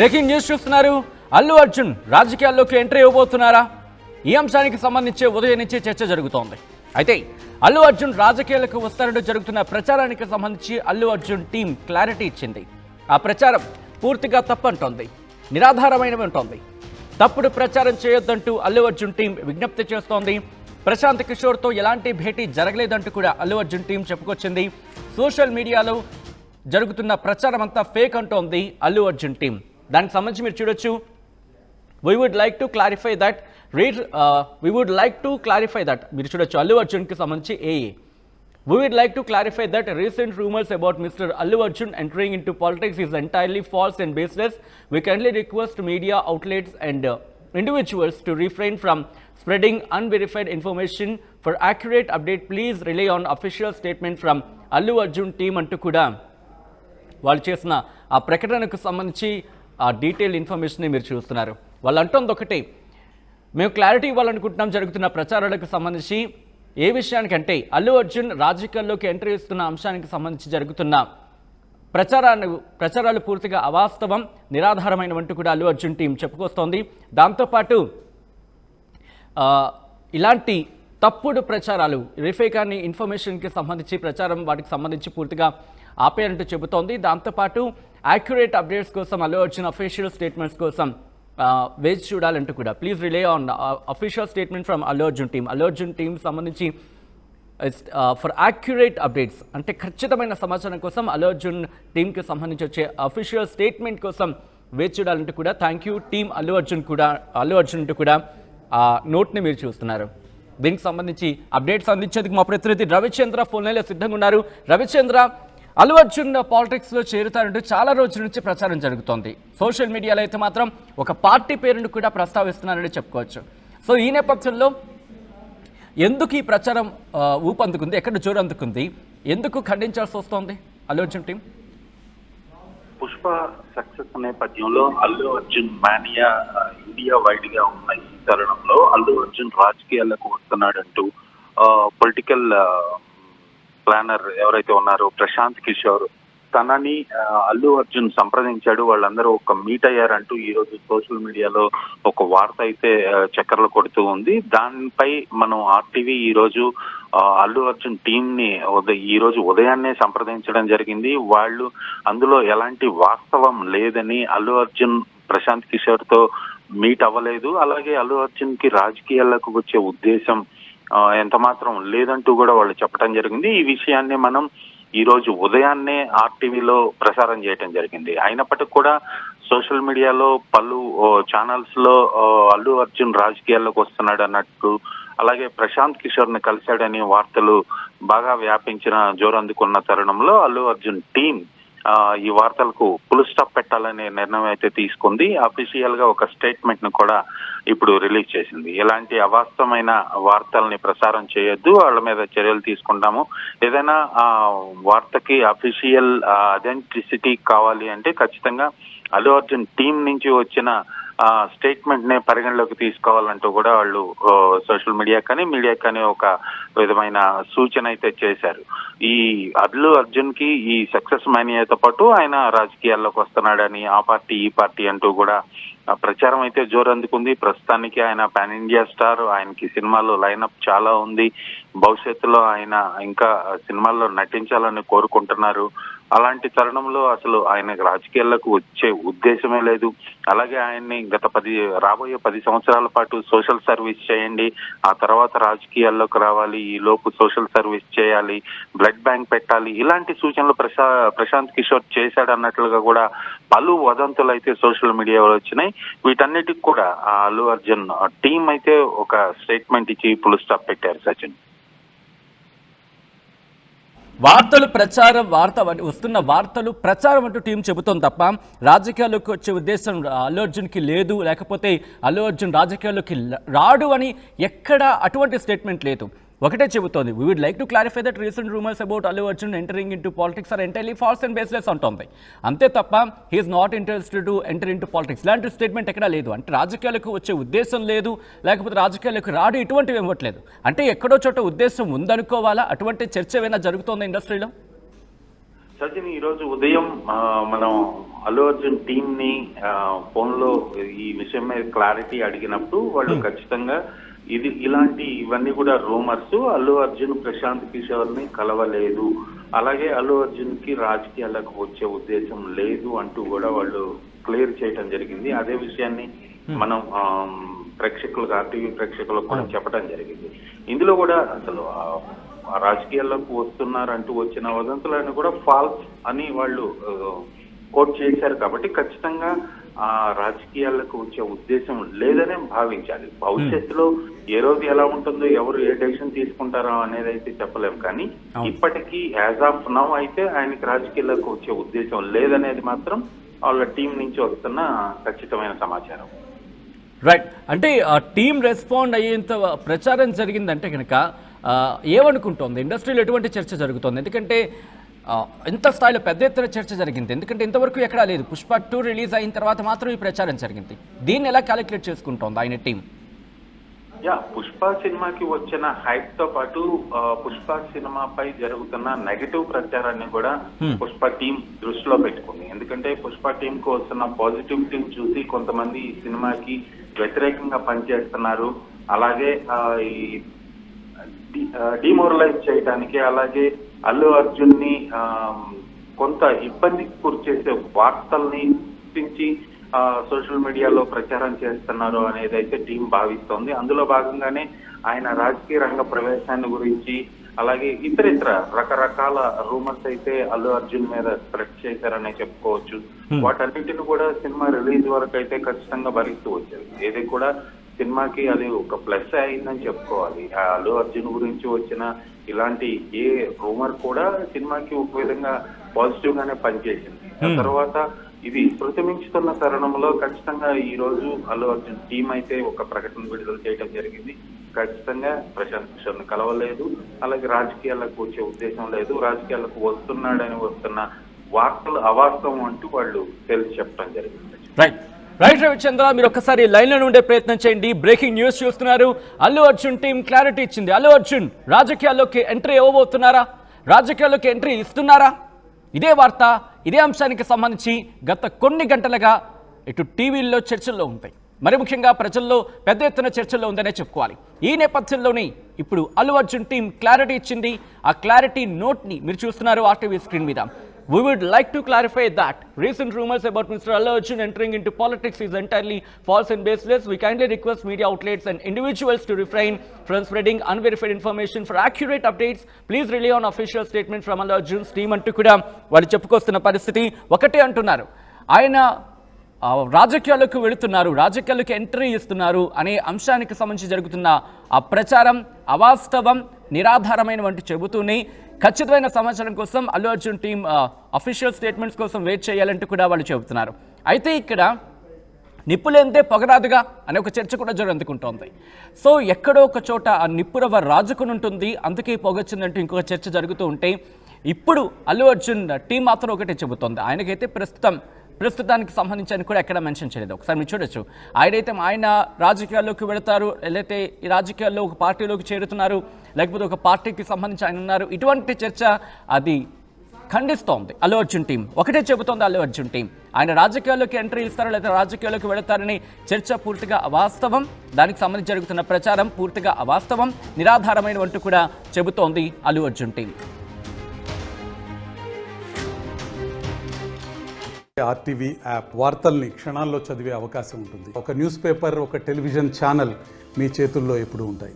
Breaking news చూస్తున్నారు. అల్లు అర్జున్ రాజకీయాల్లోకి entry ఇవ్వబోతున్నారా? ఈ అంశానికి సంబంధించి ఉదయం నుంచి చర్చ జరుగుతోంది. అయితే అల్లు అర్జున్ రాజకీయాలకు వస్తారంటూ జరుగుతున్న ప్రచారానికి సంబంధించి అల్లు అర్జున్ టీం క్లారిటీ ఇచ్చింది. ఆ ప్రచారం పూర్తిగా తప్పంటోంది, నిరాధారమైనవి ఉంటుంది. తప్పుడు ప్రచారం చేయొద్దంటూ అల్లు అర్జున్ టీం విజ్ఞప్తి చేస్తోంది. ప్రశాంత్ కిషోర్తో ఎలాంటి భేటీ జరగలేదంటూ కూడా అల్లు అర్జున్ టీం చెప్పుకొచ్చింది. సోషల్ మీడియాలో జరుగుతున్న ప్రచారం అంతా ఫేక్ అంటోంది అల్లు అర్జున్ టీం. దానికి సంబంధించి మీరు చూడొచ్చు. We would like to clarify that మీరు చూడొచ్చు అల్లు అర్జున్కి సంబంధించి We would like to clarify that recent rumors about Mr. Allu Arjun entering into politics is entirely false and baseless. We kindly request media outlets and individuals to refrain from spreading unverified information. For accurate update, please rely on official statement from Allu Arjun team అంటూ కూడా వాళ్ళు చేసిన ఆ ప్రకటనకు సంబంధించి ఆ detail information మీరు చూస్తున్నారు. వాళ్ళు అంటోంది ఒకటి, మేము క్లారిటీ ఇవ్వాలనుకుంటున్నాం జరుగుతున్న ప్రచారాలకు సంబంధించి. ఏ విషయానికంటే అల్లు అర్జున్ రాజకీయాల్లోకి ఎంట్రీ ఇస్తున్న అంశానికి సంబంధించి జరుగుతున్న ప్రచారాలు పూర్తిగా అవాస్తవం, నిరాధారమైనవంటూ కూడా అల్లు అర్జున్ టీం చెప్పుకొస్తోంది. దాంతోపాటు ఇలాంటి తప్పుడు ప్రచారాలు, రిఫేక్ అని ఇన్ఫర్మేషన్కి సంబంధించి ప్రచారం వాటికి సంబంధించి పూర్తిగా ఆపేయాలంటూ చెబుతోంది. దాంతోపాటు యాక్యురేట్ అప్డేట్స్ కోసం అల్లు అర్జున్ అఫీషియల్ స్టేట్మెంట్స్ కోసం వేచి చూడాలంటూ కూడా please relay on official statement from Allu Arjun team. Allu Arjun team సంబంధించి ఫర్ యాక్యురేట్ అప్డేట్స్ అంటే ఖచ్చితమైన సమాచారం కోసం అల్లు అర్జున్ టీంకి సంబంధించి వచ్చే అఫీషియల్ స్టేట్మెంట్ కోసం వేచి చూడాలంటూ కూడా thank you team Allu Arjun కూడా ఆ నోట్ని మీరు చూస్తున్నారు. దీనికి సంబంధించి అప్డేట్స్ అందించేందుకు మా ప్రతినిధి రవిచంద్ర ఫోన్ లైన్లో సిద్ధంగా ఉన్నారు. రవిచంద్ర, అల్లు అర్జున్ పాలిటిక్స్లో చేరుతారంటూ చాలా రోజుల నుంచి ప్రచారం జరుగుతోంది. సోషల్ మీడియాలో అయితే మాత్రం ఒక పార్టీ పేరును కూడా ప్రస్తావిస్తున్నారని చెప్పుకోవచ్చు. సో ఈ నేపథ్యంలో ఎందుకు ఈ ప్రచారం ఊపందుకుంది, ఎక్కడ జోరు అందుకుంది, ఎందుకు ఖండించాల్సి వస్తోంది అల్లు అర్జున్ టీం? పుష్ప సక్సెస్ నేపథ్యంలో Allu Arjun mania India wide గా ఉన్న ఈ తరుణంలో అల్లు అర్జున్ రాజకీయాలకు వస్తున్నాడంటూ పొలిటికల్ ప్లానర్ ఎవరైతే ఉన్నారో ప్రశాంత్ కిషోర్ తనని అల్లు అర్జున్ సంప్రదించాడు. వాళ్ళందరూ ఒక మీట్ అయ్యారంటూ ఈ రోజు సోషల్ మీడియాలో ఒక వార్త అయితే చక్కర్లు కొడుతూ ఉంది. దానిపై మనం ఆర్టీవీ ఈ రోజు అల్లు అర్జున్ టీం ని ఈ రోజు ఉదయాన్నే సంప్రదించడం జరిగింది. వాళ్ళు అందులో ఎలాంటి వాస్తవం లేదని, అల్లు అర్జున్ ప్రశాంత్ కిషోర్ తో మీట్ అవ్వలేదు, అలాగే అల్లు అర్జున్ కి రాజకీయాలకు వచ్చే ఉద్దేశం ఎంత మాత్రం లేదంటూ కూడా వాళ్ళు చెప్పడం జరిగింది. ఈ విషయాన్ని మనం ఈ రోజు ఉదయాన్నే ఆర్టీవీలో ప్రసారం చేయడం జరిగింది. అయినప్పటికీ కూడా సోషల్ మీడియాలో పలు ఛానల్స్ లో అల్లు అర్జున్ రాజకీయాల్లోకి వస్తున్నాడు అన్నట్టు, అలాగే ప్రశాంత్ కిషోర్ ని కలిశాడని వార్తలు బాగా వ్యాపించిన జోరందుకున్న తరుణంలో అల్లు అర్జున్ టీం ఈ వార్తలకు ఫుల్ స్టాప్ పెట్టాలనే నిర్ణయం అయితే తీసుకుంది. అఫీషియల్ గా ఒక స్టేట్మెంట్ ను కూడా ఇప్పుడు రిలీజ్ చేసింది. ఎలాంటి అవాస్తవమైన వార్తల్ని ప్రసారం చేయొద్దు, వాళ్ళ మీద చర్యలు తీసుకుంటాము. ఏదైనా వార్తకి అఫీషియల్ అథెంటిసిటీ కావాలి అంటే ఖచ్చితంగా అల్లు అర్జున్ టీం నుంచి వచ్చిన స్టేట్మెంట్ నే పరిగణలోకి తీసుకోవాలంటూ కూడా వాళ్ళు సోషల్ మీడియా కానీ ఒక విధమైన సూచన అయితే చేశారు. ఈ అల్లు అర్జున్ కి ఈ సక్సెస్ మానియాతో పాటు ఆయన రాజకీయాల్లోకి వస్తున్నాడని ఆ పార్టీ ఈ పార్టీ అంటూ కూడా ప్రచారం అయితే జోరందుకుంది. ప్రస్తుతానికి ఆయన పాన్ ఇండియా స్టార్, ఆయనకి సినిమాలో లైనప్ చాలా ఉంది. భవిష్యత్తులో ఆయన ఇంకా సినిమాల్లో నటించాలని కోరుకుంటున్నారు. అలాంటి తరుణంలో అసలు ఆయన రాజకీయాలకు వచ్చే ఉద్దేశమే లేదు. అలాగే ఆయన్ని రాబోయే 10 సంవత్సరాల పాటు సోషల్ సర్వీస్ చేయండి, ఆ తర్వాత రాజకీయాల్లోకి రావాలి, ఈ లోపు సోషల్ సర్వీస్ చేయాలి, బ్లడ్ బ్యాంక్ పెట్టాలి, ఇలాంటి సూచనలు ప్రశాంత్ కిషోర్ చేశాడు అన్నట్లుగా కూడా పలు వదంతులు అయితే సోషల్ మీడియాలో వచ్చినాయి. వీటన్నిటికి కూడా అల్లు అర్జున్ టీం అయితే ఒక స్టేట్మెంట్ ఇచ్చి ఫుల్ స్టాప్ పెట్టారు. సచిన్, వస్తున్న వార్తలు ప్రచారం అంటూ టీం చెబుతోంది తప్ప రాజకీయాల్లోకి వచ్చే ఉద్దేశం అల్లు అర్జున్కి లేదు, లేకపోతే అల్లు అర్జున్ రాజకీయాల్లోకి రాడు అని ఎక్కడ అటువంటి స్టేట్మెంట్ లేదు. ఒకటే చెబుతోంది, we would like to clarify that recent rumours about Allu Arjun entering into politics are entirely false and baseless అంటోంది. అంతే తప్ప he is not interested to enter into politics ఇలాంటి స్టేట్మెంట్ ఎక్కడా లేదు. అంటే రాజకీయాలకు వచ్చే ఉద్దేశం లేదు, లేకపోతే రాజకీయాలకు రాడు, ఇటువంటివి ఇవ్వట్లేదు. అంటే ఎక్కడో చోట ఉద్దేశం ఉందనుకోవాలా? అటువంటి చర్చ ఏమైనా జరుగుతోంది ఇండస్ట్రీలో? సచిన్, ఈ రోజు ఉదయం మనం అల్లు అర్జున్ టీమ్ ని ఫోన్ లో ఈ విషయం మీద క్లారిటీ అడిగినప్పుడు వాళ్ళు ఖచ్చితంగా ఇవన్నీ కూడా రూమర్స్, అల్లు అర్జున్ ప్రశాంత్ కిషోర్ ని కలవలేదు, అలాగే అల్లు అర్జున్ కి రాజకీయాలకు వచ్చే ఉద్దేశం లేదు అంటూ కూడా వాళ్ళు క్లియర్ చేయడం జరిగింది. అదే విషయాన్ని మనం ప్రేక్షకులకు, ఆర్టీవీ ప్రేక్షకులకు కూడా చెప్పడం జరిగింది. ఇందులో కూడా అసలు రాజకీయాల్లోకి వస్తున్నారంటూ వచ్చిన వదంతులను కూడా ఫాల్స్ అని వాళ్ళు కోట్ చేశారు. కాబట్టి ఖచ్చితంగా ఆ రాజకీయాలకు వచ్చే ఉద్దేశం లేదనే భావించాలి. భవిష్యత్తులో ఏ రోజు ఎలా ఉంటుందో, ఎవరు ఏ డెసిషన్ తీసుకుంటారో అనేది అయితే చెప్పలేం. కానీ ఇప్పటికీ యాజ్ ఆఫ్ నౌ అయితే ఆయనకి రాజకీయాలకు వచ్చే ఉద్దేశం లేదనేది మాత్రం వాళ్ళ టీం నుంచి వస్తున్న ఖచ్చితమైన సమాచారం. రైట్. అంటే ఆ టీం రెస్పాండ్ అయ్యేంత ప్రచారం జరిగిందంటే కనుక ఏమనుకుంటోంది ఇండస్ట్రీలో, ఎటువంటి చర్చ జరుగుతోంది? ఎందుకంటే ఇంత స్థాయిలో పెద్ద ఎత్తున చర్చ జరిగింది, ఎందుకంటే ఇంతవరకు ఎక్కడా లేదు. పుష్ప 2 రిలీజ్ అయిన తర్వాత మాత్రం ఈ ప్రచారం జరిగింది. దీన్ని ఎలా క్యాలిక్యులేట్ చేసుకుంటోంది ఆయన టీం? పుష్ప సినిమాకి వచ్చిన హైప్ తో పాటు పుష్ప సినిమాపై జరుగుతున్న నెగటివ్ ప్రచారాన్ని కూడా పుష్ప టీం దృష్టిలో పెట్టుకుంది. ఎందుకంటే పుష్ప టీం కు వస్తున్న పాజిటివిటీని చూసి కొంతమంది ఈ సినిమాకి వ్యతిరేకంగా పనిచేస్తున్నారు, అలాగే డిమోరలైజ్ చేయడానికి, అలాగే అల్లు అర్జున్ ని కొంత ఇబ్బందికి గురి చేసే వార్తల్ని గురించి సోషల్ మీడియాలో ప్రచారం చేస్తున్నారు అనేది అయితే టీం భావిస్తోంది. అందులో భాగంగానే ఆయన రాజకీయ రంగ ప్రవేశాన్ని గురించి, అలాగే ఇతర రకరకాల రూమర్స్ అయితే అల్లు అర్జున్ మీద స్ప్రెడ్ చేశారనే చెప్పుకోవచ్చు. వాటన్నిటిని కూడా సినిమా రిలీజ్ వరకు అయితే ఖచ్చితంగా భరిస్తూ వచ్చేది. ఏది కూడా సినిమాకి అది ఒక ప్లస్ అయిందని చెప్పుకోవాలి. అల్లు అర్జున్ గురించి వచ్చిన ఇలాంటి ఏ రూమర్ కూడా సినిమాకి ఒక విధంగా పాజిటివ్ గానే పనిచేసింది. ఆ తర్వాత ఇది శృతిమించుతున్న తరుణంలో ఖచ్చితంగా ఈ రోజు అల్లు అర్జున్ టీం అయితే ఒక ప్రకటన విడుదల చేయడం జరిగింది. ఖచ్చితంగా ప్రశాంత్ కిషోర్ ని కలవలేదు, అలాగే రాజకీయాలకు వచ్చే ఉద్దేశం లేదు, రాజకీయాలకు వస్తున్నాడని వస్తున్న వార్తలు అవాస్తవం అంటూ వాళ్ళు తెలిసి చెప్పడం జరిగింది. రైట్ రవిచంద్ర, మీరు ఒక్కసారి లైన్ లో ఉండే ప్రయత్నం చేయండి. బ్రేకింగ్ న్యూస్ చూస్తున్నారు. అల్లు అర్జున్ టీం క్లారిటీ ఇచ్చింది. అల్లు అర్జున్ రాజకీయాల్లోకి ఎంట్రీ ఇవ్వబోతున్నారా, రాజకీయాల్లోకి ఎంట్రీ ఇస్తున్నారా? ఇదే వార్త, ఇదే అంశానికి సంబంధించి గత కొన్ని గంటలుగా ఇటు టీవీల్లో చర్చల్లో ఉంటాయి, మరి ముఖ్యంగా ప్రజల్లో పెద్ద ఎత్తున చర్చల్లో ఉందనే చెప్పుకోవాలి. ఈ నేపథ్యంలోనే ఇప్పుడు అల్లు అర్జున్ టీం క్లారిటీ ఇచ్చింది. ఆ క్లారిటీ నోట్ని మీరు చూస్తున్నారు ఆర్టీవీ స్క్రీన్ మీద. We would like to clarify that recent rumors about Mr. Allu Arjun entering into politics is entirely false and baseless. We kindly request media outlets and individuals to refrain from spreading unverified information. For accurate updates, please rely on official statement from Allu Arjun's team అంటూ కూడా వాళ్ళు చెప్పుకొస్తున్న పరిస్థితి. ఒకటే అంటున్నారు, ఆయన రాజకీయాలకు వెళుతున్నారు, రాజకీయాలకు ఎంట్రీ ఇస్తున్నారు అనే అంశానికి సంబంధించి జరుగుతున్న ఆ ప్రచారం అవాస్తవం, నిరాధారమైన వంటి చెబుతూనే ఖచ్చితమైన సమాచారం కోసం Allu Arjun team official statements కోసం వెయిట్ చేయాలంటూ కూడా వాళ్ళు చెబుతున్నారు. అయితే ఇక్కడ నిప్పులేంతే పొగరాదుగా అనే ఒక చర్చ కూడా జరుగుతుంటోంది. సో ఎక్కడో ఒక చోట ఆ నిప్పురవ రాజుకుని ఉంటుంది, అందుకే పొగొచ్చిందంటూ ఇంకొక చర్చ జరుగుతూ ఉంటే ఇప్పుడు అల్లు అర్జున్ టీం మాత్రం ఒకటే చెబుతోంది. ఆయనకైతే ప్రస్తుతానికి సంబంధించి కూడా ఎక్కడ మెన్షన్ చేయలేదు. ఒకసారి మీరు చూడొచ్చు, ఆయన రాజకీయాల్లోకి వెళతారు, లేకపోతే ఈ రాజకీయాల్లో ఒక పార్టీలోకి చేరుతున్నారు, లేకపోతే ఒక పార్టీకి సంబంధించి ఆయన ఉన్నారు, ఇటువంటి చర్చ అది ఖండిస్తోంది అల్లు అర్జున్ టీం. ఒకటే చెబుతోంది అల్లు అర్జున్ టీం, ఆయన రాజకీయాల్లోకి ఎంట్రీ ఇస్తారో లేదా రాజకీయాల్లోకి వెళతారని చర్చ పూర్తిగా అవాస్తవం, దానికి సంబంధించి జరుగుతున్న ప్రచారం పూర్తిగా అవాస్తవం, నిరాధారమైన అంటూ కూడా చెబుతోంది Allu Arjun team. RTV app వార్తల్ని క్షణాల్లో చదివే అవకాశం ఉంటుంది. ఒక న్యూస్ పేపర్, ఒక టెలివిజన్ ఛానల్ మీ చేతుల్లో ఎప్పుడూ ఉంటాయి.